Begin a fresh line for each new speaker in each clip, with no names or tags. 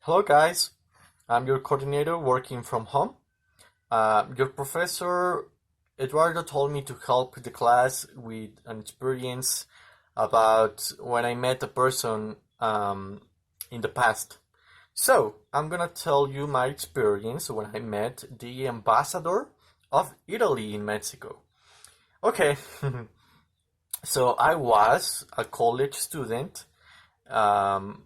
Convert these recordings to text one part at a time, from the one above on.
Hello guys, I'm your coordinator working from home. Your professor Eduardo told me to help the class with an experience about when I met a person in the past. So I'm gonna tell you my experience when I met the ambassador of Italy in Mexico. Okay, so I was a college student um,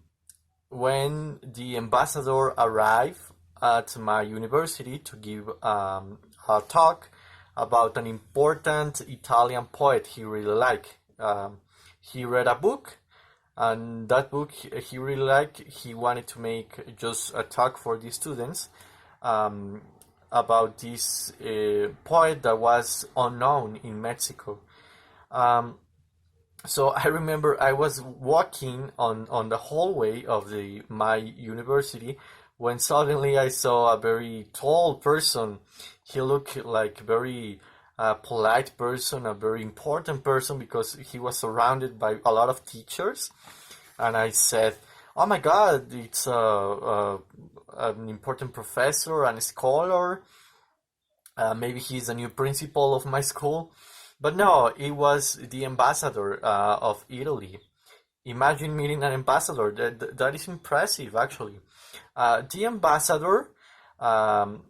when the ambassador arrived at my university to give a talk about an important Italian poet he really liked. He read a book, and that book he really liked. He wanted to make just a talk for the students um, about this poet that was unknown in Mexico. Um, so I remember I was walking on the hallway of the my university when suddenly I saw a very tall person. He looked like very polite person, a very important person because he was surrounded by a lot of teachers. And I said, "Oh my God, it's an important professor and a scholar. Maybe he's a new principal of my school." But no, it was the ambassador of Italy. Imagine meeting an ambassador. That is impressive, actually. The ambassador um,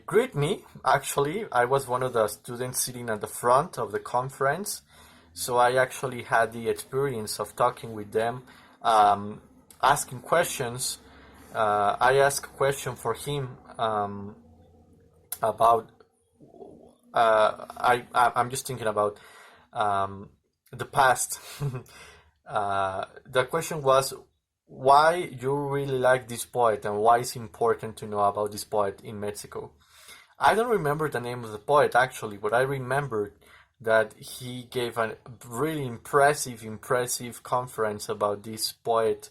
greeted me. Actually, I was one of the students sitting at the front of the conference, so I actually had the experience of talking with them, asking questions. I asked a question for him about I'm just thinking about the past. The question was why you really like this poet and why it's important to know about this poet in Mexico. I don't remember the name of the poet actually, but I remembered that he gave a really impressive conference about this poet.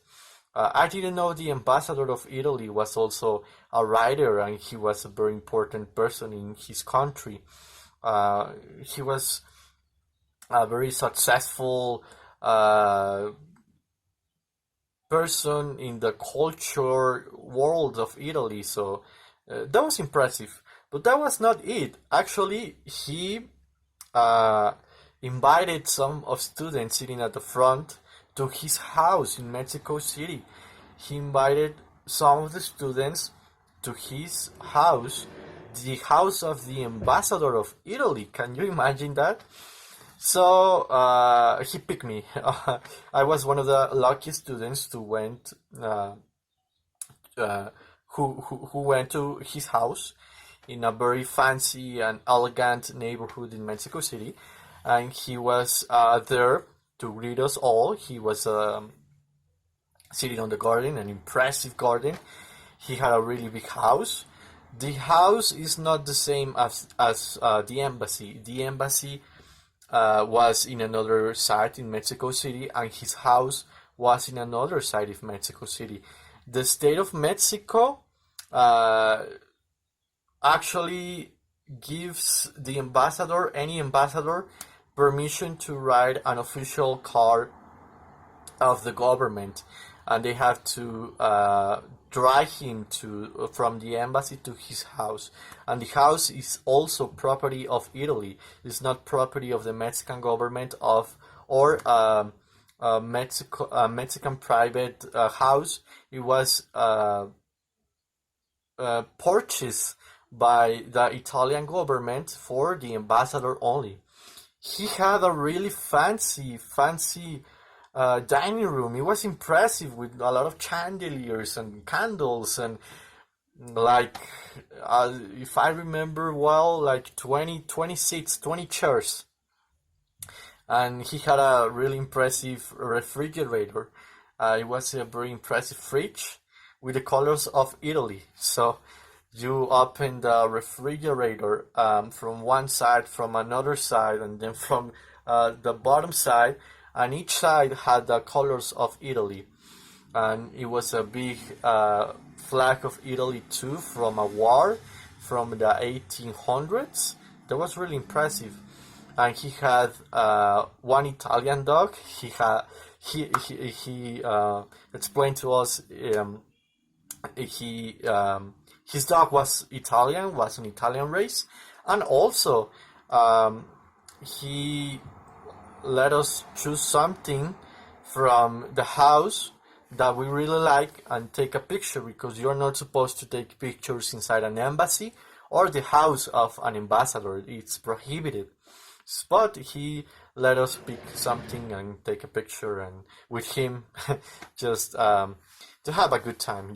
I didn't know the ambassador of Italy was also a writer and he was a very important person in his country. He was a very successful person in the culture world of Italy, so that was impressive. But that was not it. Actually, he uh, invited some of students sitting at the front to his house in Mexico City. He invited some of the students to his house, the house of the ambassador of Italy. Can you imagine that? So he picked me. I was one of the lucky students who went uh, who went to his house in a very fancy and elegant neighborhood in Mexico City, and he was there to greet us all. He was sitting on the garden, an impressive garden. He had a really big house. The house is not the same as the embassy. The embassy was in another site in Mexico City, and his house was in another side of Mexico City. The state of Mexico uh, actually gives the ambassador, any ambassador, permission to ride an official car of the government, and they have to drive him to from the embassy to his house. And the house is also property of Italy. It's not property of the Mexican government of or Mexican private house. It was purchased by the Italian government for the ambassador only. He had a really fancy dining room. It was impressive with a lot of chandeliers and candles and like if I remember well, like 20 seats, 20 chairs. And he had a really impressive refrigerator. It was a very impressive fridge with the colors of Italy. So you open the refrigerator from one side, from another side, and then from the bottom side, and each side had the colors of Italy. And it was a big flag of Italy too, from a war from the 1800s. That was really impressive. And he had one Italian dog. He explained to us. He his dog was Italian, was an Italian race, and also um, he let us choose something from the house that we really like and take a picture, because you're not supposed to take pictures inside an embassy or the house of an ambassador. It's prohibited. But he let us pick something and take a picture and with him just to have a good time.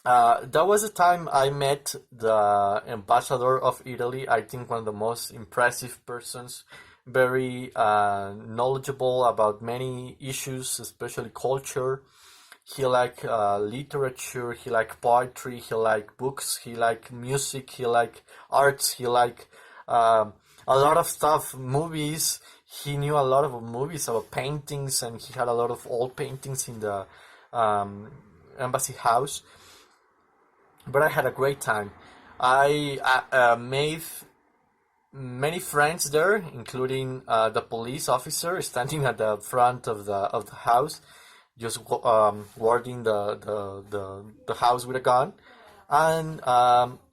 That was the time I met the ambassador of Italy. I think one of the most impressive persons, very knowledgeable about many issues, especially culture. He liked literature, he liked poetry, he liked books, he liked music, he liked arts, he liked a lot of stuff, movies. He knew a lot of movies about paintings, and he had a lot of old paintings in the embassy house. But I had a great time. I made many friends there, including the police officer standing at the front of the house, just warding the house with a gun, and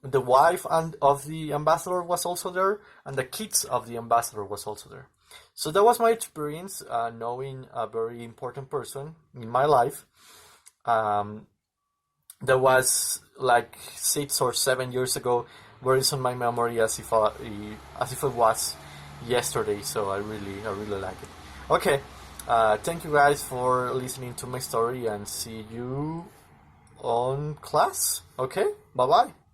the wife and of the ambassador was also there, and the kids of the ambassador was also there. So that was my experience knowing a very important person in my life. Um, that was like 6 or 7 years ago, where it's on my memory as if it was yesterday. So I really like it. Okay, thank you guys for listening to my story, and see you on class. Okay, bye bye.